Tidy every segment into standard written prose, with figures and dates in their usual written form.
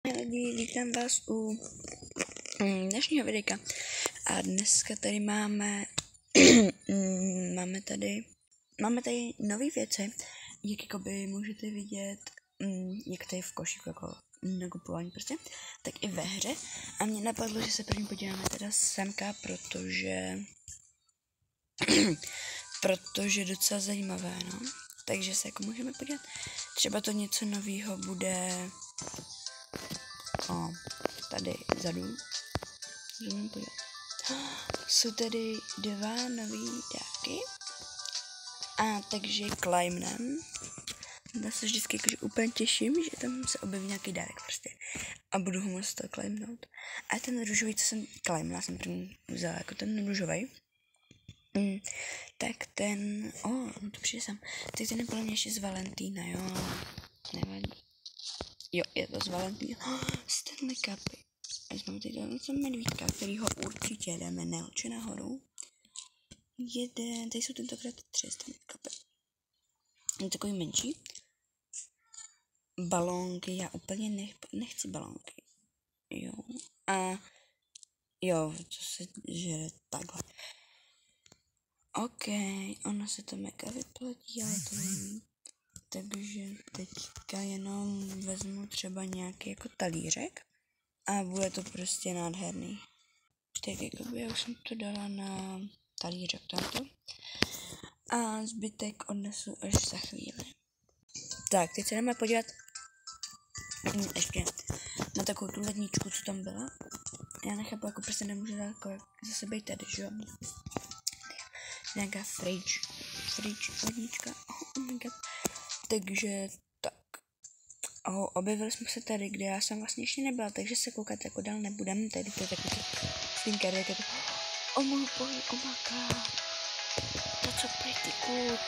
Lidi, vítám vás u dnešního videa. A dneska tady máme máme tady nové věci, jak jakoby můžete vidět, jak tady v košíku jako nakupování prostě, tak i ve hře. A mě napadlo, že se první podíváme teda semka, protože docela zajímavé, no. Takže se jako můžeme podívat. Třeba to něco nového bude tady vzadu. Můžeme podívat. Jsou tady dva nový dárky. A takže climbnem. Já se vždycky jakože úplně těším, že tam se objeví nějaký dárek prostě. A budu ho moct to climbnout. A ten růžový, co jsem climbla, jsem první vzala jako ten růžový. Tak ten, to přijde sem. Tak ten je podle mě ještě z Valentína, jo. Nevadí. Jo, je to z Valentína. Stanley Cupy. A jsme tady něco medvídka, kterýho určitě jdeme nelče nahoru. Tady jsou tentokrát 3 Stanley Cupy. Je takový menší. Balónky, já úplně nechci balónky. Jo. A jo, to se žere takhle. OK, ono se to mega vyplatí, ale to nevím. Takže teďka jenom vezmu třeba nějaký jako talířek a bude to prostě nádherný. Tak jakoby já už jsem to dala na talířek tamto a zbytek odnesu až za chvíli. Tak, teď se jdeme podívat ještě na takovou tu ledničku, co tam byla. Já nechápu, jako prostě nemůžu dát jako zase být tady, že jo? Nějaká fridge lednička, oh my god. Takže tak. Objevili jsme se tady, kde já jsem vlastně ještě nebyla, takže se koukat jako dál nebudem. Tady to je takový stinker, jak je to. Můj bože, oh my god. That's so pretty good.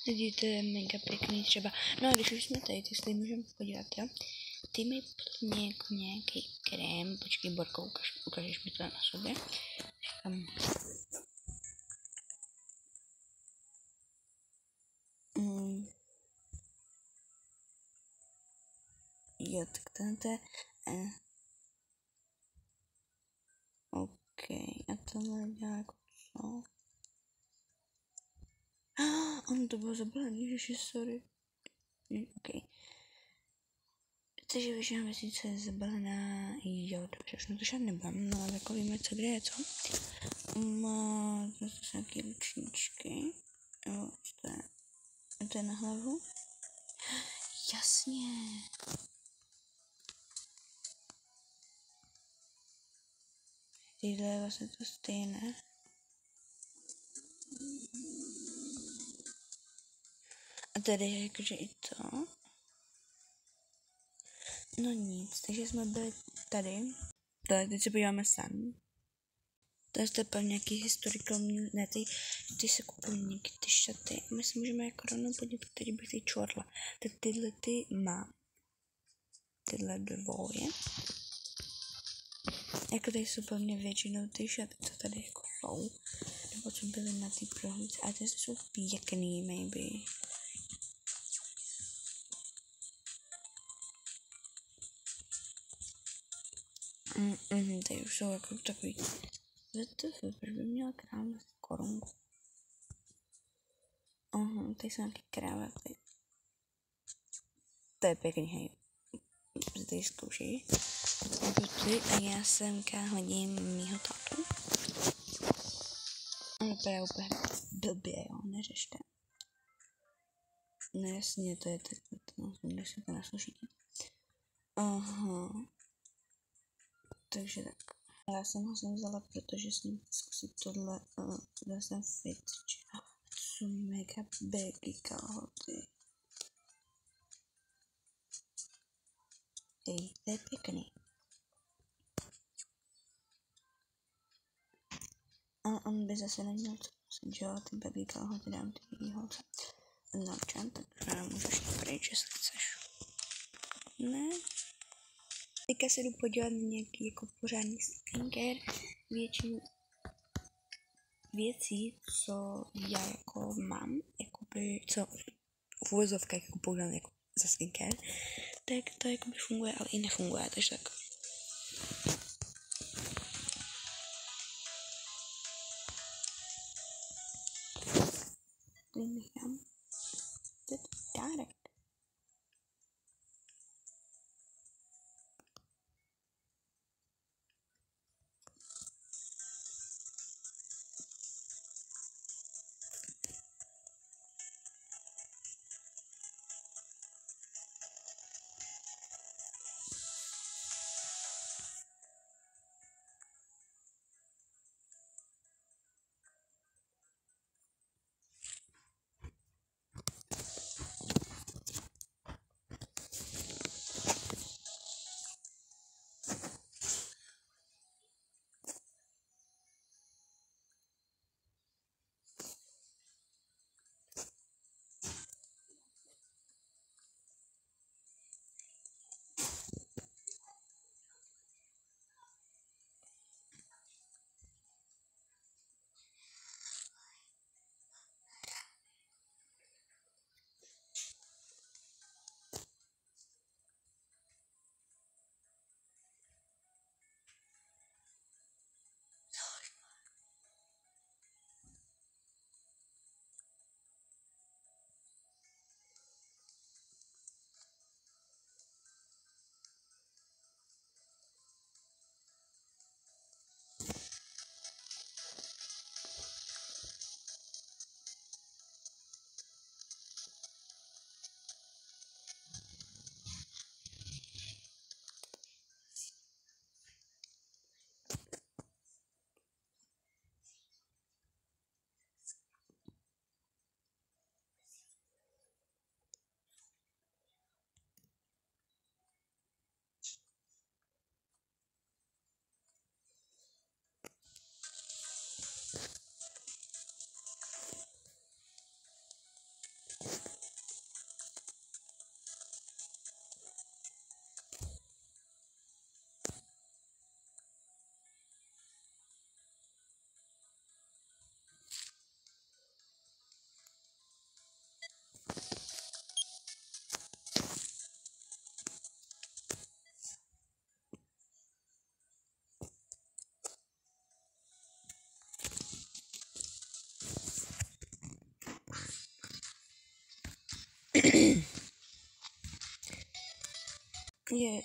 Vidíte, mega pěkný třeba. No a když už jsme tady, tak si můžeme podívat, jo. Ty mi plně jako nějaký krém, počkej Borko, ukážeš mi to na sobě. Tam. Jo, tak to je OK, a tohle dělá jako co? Ono to bylo zabalený, ježiši, sorry. OK. Takže většina věcí, co je zabalená, jo, dobře, už na to žádný nebudem, no ale jako víme, co kde je, co? To jsou nějaký ručníčky, jo, to je na hlavu. Jasně. Tyhle je vlastně to stejné. A tady je jakože i to. No nic, takže jsme byli tady. Teď se podíváme sem. To je teprve nějaký historical news, ne, ty se kupují nějaký ty šaty. A my si můžeme jako rovnou podívat, který bych tady čorla. Tak tyhle ty mám. Tyhle dvoje. Jako tady jsou plně většinou ty šaty, co tady jako jsou. Nebo co byly na té prohlídce. A ty jsou pěkný, maybe. Tady už jsou jako takový. Proč by měla kráva korunku? Tady jsou nějaké krávaty. To je pěkný, hej. Tady zkoušej. A já semka hodím mýho tátu. Vypadá úplně blbě, jo, neřešte. No jasně, to je takhle, když se to naslušíte. Takže tak. Já jsem ho sem vzala, protože jsem zkusit tohle, dal jsem fit, jsou mega baggy kalhoty. Hej, to je pěkný. A on by zase neměl co nosit, že jo, ty baggy kalhoty dám ty holce. Naučám, tak já můžu šít pryč, jestli chceš. Ne. Teďka se jdu podívat na nějaký jako pořádný skincare, většinu věcí, co já jako mám, jakoby, co v uvozovkách jako používám jako za skincare, tak to jakoby funguje, ale i nefunguje, takže tak. Tady nechám ten dárek.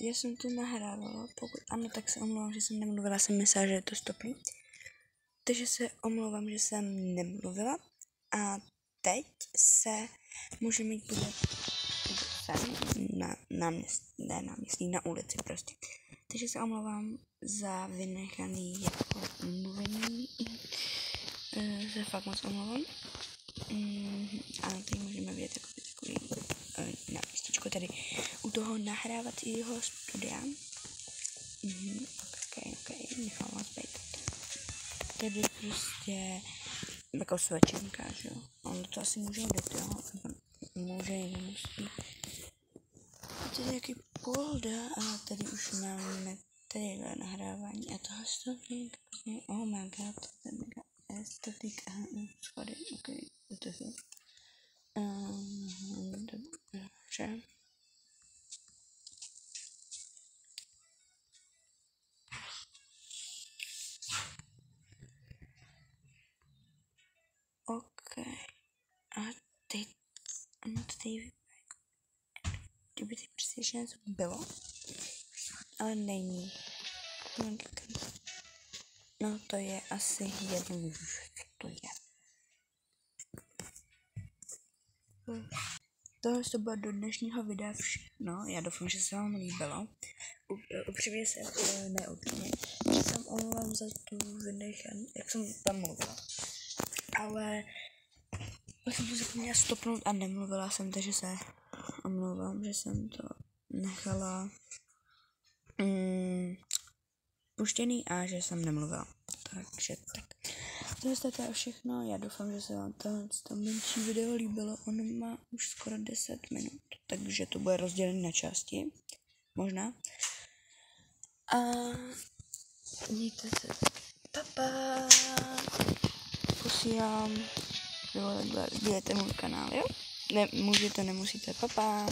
Já jsem to nahrávala, pokud ano, tak se omlouvám, že jsem nemluvila, jsem myslela, že je to stopný. Takže se omlouvám, že jsem nemluvila a teď se můžeme jít podívat sem na náměstí, na ulici prostě. Takže se omlouvám za vynechaný jako mluvení, se fakt moc omlouvám. A teď můžeme vidět takový náměstíčko tady u toho nahrávacího studia. Ok, nechám vás být. Tady prostě jako svečenka, že jo. On to asi může jít, jo. Může i nemusí. Tady je jaký polda a tady už máme tadyhle nahrávání a tohle stopník. Oh my god, to je mega estetik. Schody, ok, to je dobře. Ok. A teď, ono to tady, kdyby tady prostě ještě něco bylo, ale není. No to je asi jedno, to je. Tohle to bylo do dnešního videa všechno. Já doufám, že se vám líbilo. Upřímně se neupřímně, že jsem omlouvám za tu vynechanou, jak jsem tam mluvila. Ale pak jsem to zapomněla stopnout a nemluvila jsem, takže se omlouvám, že jsem to nechala puštěný a že jsem nemluvila. Takže tak. To je všechno. Já doufám, že se vám to menší video líbilo. Ono má už skoro 10 minut, takže to bude rozdělené na části. Možná. A mějte se. Papa. Posílám. Jo, takhle sdílejte můj kanál, jo? Ne, můžete, nemusíte. Papa.